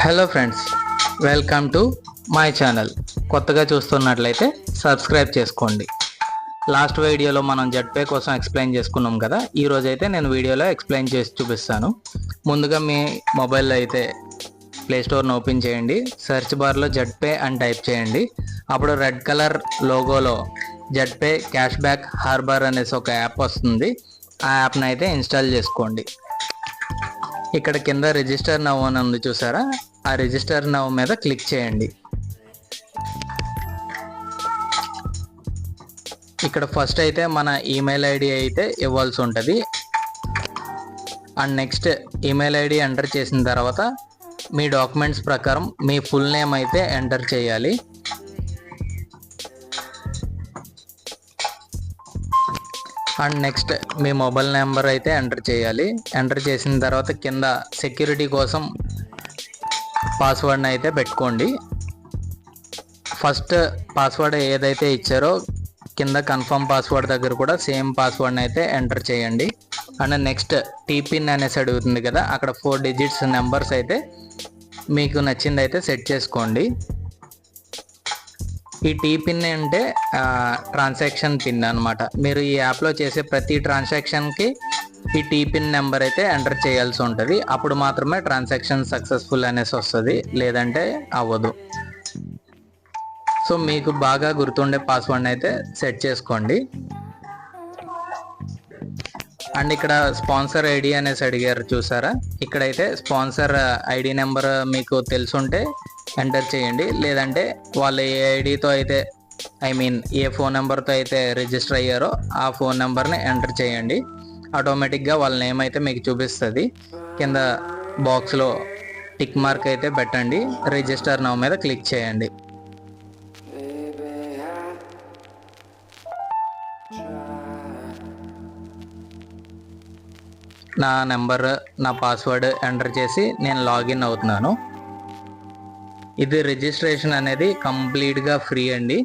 Hello friends, welcome to my channel. కొత్తగా చూస్తున్నట్లయితే subscribe చేసుకోండి. లాస్ట్ వీడియోలో మనం జెడ్పే కోసం ఎక్స్ప్లెయిన్ చేసుకున్నాం కదా. ఈరోజు అయితే నేను వీడియోలో ఎక్స్ప్లెయిన్ చేసి చూపిస్తాను. ముందుగా మీ మొబైల్లో అయితే ప్లేస్టోర్ని ఓపెన్ చేయండి. సెర్చ్ బార్లో జెడ్పే అని టైప్ చేయండి. అప్పుడు రెడ్ కలర్ లోగోలో జెడ్పే క్యాష్ బ్యాక్ హార్బర్ అనేసి ఒక యాప్ వస్తుంది. ఆ యాప్ని అయితే ఇన్స్టాల్ చేసుకోండి. ఇక్కడ కింద రిజిస్టర్ నవ్ అని ఉంది చూసారా, ఆ రిజిస్టర్ నవ్ మీద క్లిక్ చేయండి. ఇక్కడ ఫస్ట్ అయితే మన ఈమెయిల్ ఐడి అయితే ఇవ్వాల్సి ఉంటుంది. And next email ID enter చేసిన తర్వాత మీ డాక్యుమెంట్స్ ప్రకారం మీ ఫుల్ నేమ్ అయితే ఎంటర్ చేయాలి. And next me mobile number అయితే ఎంటర్ చేయాలి. ఎంటర్ చేసిన తర్వాత కింద సెక్యూరిటీ కోసం పాస్వర్డ్ని అయితే పెట్టుకోండి. ఫస్ట్ పాస్వర్డ్ ఏదైతే ఇచ్చారో కింద కన్ఫర్మ్ పాస్వర్డ్ దగ్గర కూడా సేమ్ పాస్వర్డ్ని అయితే ఎంటర్ చేయండి. అండ్ నెక్స్ట్ టీపిన్ అనేసి అడుగుతుంది కదా, అక్కడ 4 డిజిట్స్ నెంబర్స్ అయితే మీకు నచ్చింది అయితే సెట్ చేసుకోండి. ఈ టీ పిన్ అంటే ట్రాన్సాక్షన్ పిన్ అనమాట. మీరు ఈ యాప్లో చేసే ప్రతి ట్రాన్సాక్షన్కి ఈ టీ పిన్ నెంబర్ అయితే ఎంటర్ చేయాల్సి ఉంటుంది. అప్పుడు మాత్రమే ట్రాన్సాక్షన్ సక్సెస్ఫుల్ అనేసి వస్తుంది, లేదంటే అవ్వదు. సో మీకు బాగా గుర్తుండే పాస్వర్డ్ని అయితే సెట్ చేసుకోండి. అండ్ ఇక్కడ స్పాన్సర్ ఐడి అనేసి అడిగారు చూసారా, ఇక్కడైతే స్పాన్సర్ ఐడి నెంబర్ మీకు తెలుసుంటే ఎంటర్ చేయండి. లేదంటే వాళ్ళు ఏ ఐడితో అయితే ఏ ఫోన్ నెంబర్తో అయితే రిజిస్టర్ అయ్యారో ఆ ఫోన్ నెంబర్ని ఎంటర్ చేయండి. ఆటోమేటిక్గా వాళ్ళ నేమ్ అయితే మీకు చూపిస్తుంది. కింద బాక్స్లో టిక్ మార్క్ అయితే పెట్టండి. రిజిస్టర్ నౌ మీద క్లిక్ చేయండి. నా నెంబర్, నా పాస్వర్డ్ ఎంటర్ చేసి నేను లాగిన్ అవుతున్నాను. ఇది రిజిస్ట్రేషన్ అనేది కంప్లీట్గా ఫ్రీ అండి.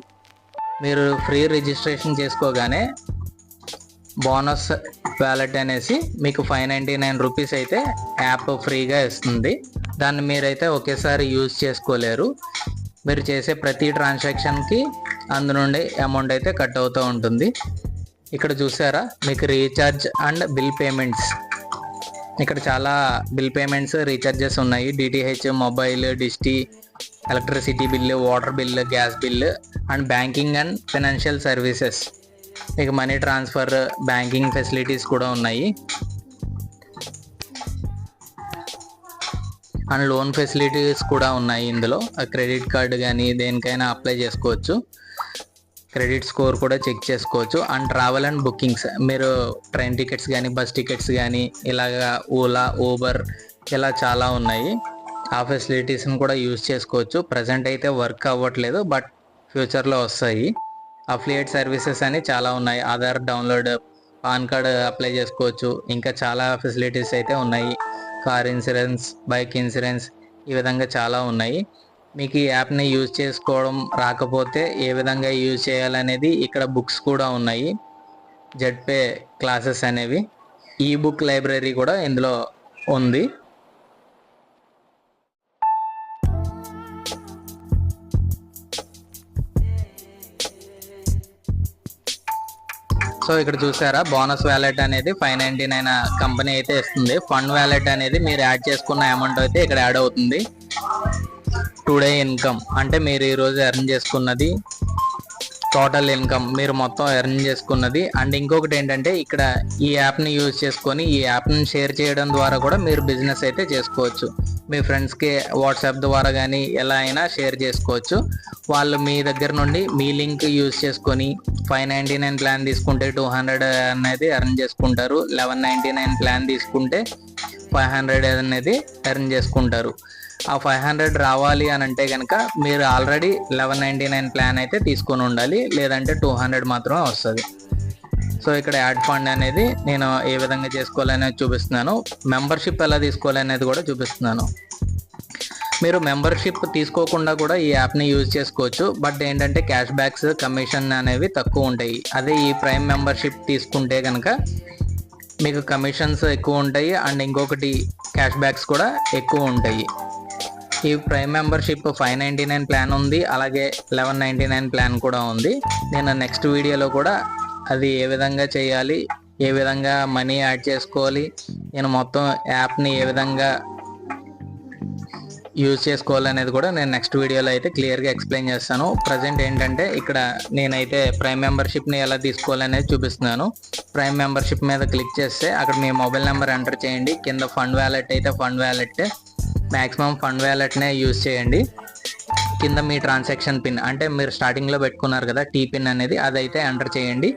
మీరు ఫ్రీ రిజిస్ట్రేషన్ చేసుకోగానే బోనస్ వ్యాలెట్ అనేసి మీకు 599 రూపీస్ అయితే యాప్ ఫ్రీగా ఇస్తుంది. దాన్ని మీరైతే ఒకేసారి యూజ్ చేసుకోలేరు. మీరు చేసే ప్రతి ట్రాన్సాక్షన్కి అందు నుండి అమౌంట్ అయితే కట్ అవుతూ ఉంటుంది. ఇక్కడ చూసారా, మీకు రీఛార్జ్ అండ్ బిల్ పేమెంట్స్, ఇక్కడ చాలా బిల్ పేమెంట్స్ రీఛార్జెస్ ఉన్నాయి. డిటిహెచ్, మొబైల్, డిస్టీ, electricity bill, water bill, gas bill and banking and financial services. మీకు మనీ ట్రాన్స్ఫర్, బ్యాంకింగ్ ఫెసిలిటీస్ కూడా ఉన్నాయి. అండ్ లోన్ ఫెసిలిటీస్ కూడా ఉన్నాయి ఇందులో. క్రెడిట్ కార్డు కానీ దేనికైనా అప్లై చేసుకోవచ్చు. క్రెడిట్ స్కోర్ కూడా చెక్ చేసుకోవచ్చు. అండ్ ట్రావెల్ అండ్ బుకింగ్స్, మీరు ట్రైన్ టికెట్స్ కానీ బస్ టికెట్స్ కానీ ఇలాగా ఓలా, ఊబర్ ఇలా చాలా ఉన్నాయి. ఆ ఫెసిలిటీస్ని కూడా యూజ్ చేసుకోవచ్చు. ప్రజెంట్ అయితే వర్క్ అవ్వట్లేదు, బట్ ఫ్యూచర్లో వస్తాయి. అఫిలియేట్ సర్వీసెస్ అని చాలా ఉన్నాయి. Aadhaar download, pan card apply చేసుకోవచ్చు. ఇంకా చాలా ఫెసిలిటీస్ అయితే ఉన్నాయి. కార్ ఇన్సూరెన్స్, బైక్ ఇన్సూరెన్స్, ఈ విధంగా చాలా ఉన్నాయి. మీకు ఈ యాప్ని యూజ్ చేసుకోవడం రాకపోతే ఏ విధంగా యూజ్ చేయాలనేది ఇక్కడ బుక్స్ కూడా ఉన్నాయి. జెడ్పే క్లాసెస్ అనేవి, ఈ బుక్ లైబ్రరీ కూడా ఇందులో ఉంది. సో ఇక్కడ చూసారా, బోనస్ వ్యాలెట్ అనేది 599 కంపెనీ అయితే ఇస్తుంది. ఫండ్ వ్యాలెట్ అనేది మీరు యాడ్ చేసుకున్న అమౌంట్ అయితే ఇక్కడ యాడ్ అవుతుంది. టుడే ఇన్కమ్ అంటే మీరు ఈరోజు ఎర్న్ చేసుకున్నది, టోటల్ ఇన్కమ్ మీరు మొత్తం ఎర్న్ చేసుకున్నది. అండ్ ఇంకొకటి ఏంటంటే ఇక్కడ ఈ యాప్ని యూజ్ చేసుకొని ఈ యాప్ని షేర్ చేయడం ద్వారా కూడా మీరు బిజినెస్ అయితే చేసుకోవచ్చు. మీ ఫ్రెండ్స్కి వాట్సాప్ ద్వారా కానీ ఎలా అయినా షేర్ చేసుకోవచ్చు. వాళ్ళు మీ దగ్గర నుండి మీ లింక్ యూజ్ చేసుకొని 599 ప్లాన్ తీసుకుంటే 200 అనేది ఎర్న్ చేసుకుంటారు. 1199 ప్లాన్ తీసుకుంటే 500 అనేది ఎర్న్ చేసుకుంటారు. ఆ 500 రావాలి అని అంటే కనుక మీరు ఆల్రెడీ 1199 ప్లాన్ అయితే తీసుకొని ఉండాలి, లేదంటే 200 మాత్రమే వస్తుంది. సో ఇక్కడ యాడ్ ఫండ్ అనేది నేను ఏ విధంగా చేసుకోవాలనేది చూపిస్తున్నాను. మెంబర్షిప్ ఎలా తీసుకోవాలనేది కూడా చూపిస్తున్నాను. మీరు మెంబర్షిప్ తీసుకోకుండా కూడా ఈ యాప్ని యూజ్ చేసుకోవచ్చు. బట్ ఏంటంటే క్యాష్ బ్యాక్స్, కమిషన్ అనేవి తక్కువ ఉంటాయి. అదే ఈ ప్రైమ్ మెంబర్షిప్ తీసుకుంటే కనుక మీకు కమిషన్స్ ఎక్కువ ఉంటాయి అండ్ ఇంకొకటి క్యాష్ బ్యాక్స్ కూడా ఎక్కువ ఉంటాయి. ఈ ప్రైమ్ మెంబర్షిప్ 599 ప్లాన్ ఉంది, అలాగే 1199 ప్లాన్ కూడా ఉంది. నేను నెక్స్ట్ వీడియోలో కూడా అది ఏ విధంగా చేయాలి, ఏ విధంగా మనీ యాడ్ చేసుకోవాలి, నేను మొత్తం యాప్ని ఏ విధంగా యూజ్ చేసుకోవాలనేది కూడా నేను నెక్స్ట్ వీడియోలో అయితే క్లియర్గా ఎక్స్ప్లెయిన్ చేస్తాను. ప్రజెంట్ ఏంటంటే ఇక్కడ నేనైతే ప్రైమ్ మెంబర్షిప్ని ఎలా తీసుకోవాలనేది చూపిస్తున్నాను. ప్రైమ్ మెంబర్షిప్ మీద క్లిక్ చేస్తే అక్కడ మీ మొబైల్ నెంబర్ ఎంటర్ చేయండి. కింద ఫండ్ వ్యాలెట్ అయితే ఫండ్ వ్యాలెట్, మ్యాక్సిమం ఫండ్ వ్యాలెట్నే యూజ్ చేయండి. కింద మీ ట్రాన్సాక్షన్ పిన్ అంటే మీరు స్టార్టింగ్లో పెట్టుకున్నారు కదా టీ పిన్ అనేది, అదైతే ఎంటర్ చేయండి.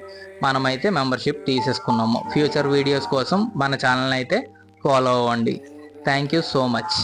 మనమైతే మెంబర్షిప్ తీసేసుకున్నాము. ఫ్యూచర్ వీడియోస్ కోసం మన ఛానల్ అయితే ఫాలో అవ్వండి. Thank you so much.